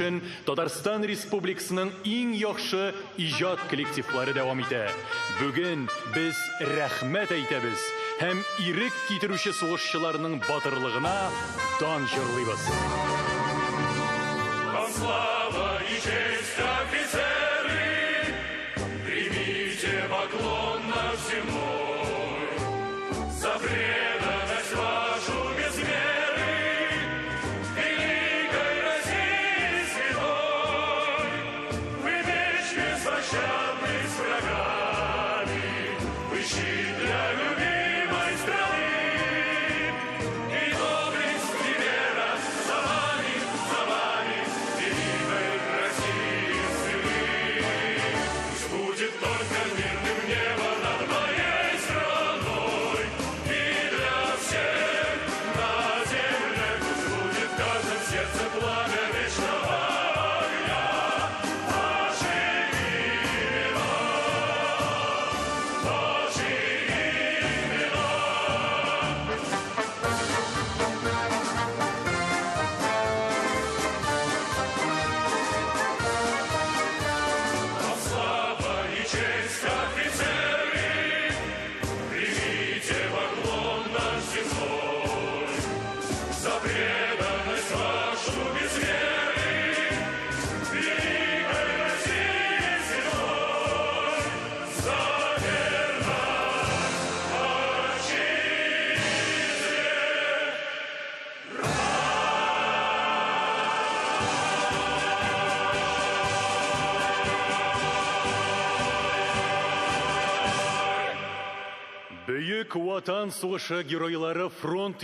өчен Татарстан Республикасының иң яхшы иҗат коллективлары дәвам итә. Бүген біз рәхмәт әйтәбез һәм ирек китерүче сугышчыларның батырлыгына дан җырлыйбыз. Слава и честь, офицеры, примите поклон наш земной, за преданность вашу без меры, великой России святой. Вы меч беспощадный с врагами, вы щит для любимой страны, и доблесть и вера за вами, за вами. Будет только мирным небо над моей страной, и для всех на земле пусть будет в каждом сердце пламя вечного огня. Ваши имена, ваши имена. Честь, офицеры, примите поклон наш земной, за преданность вашу без веры, великой России земной, за верность отчизне. Бөек Ватан сугышы геройлары фронт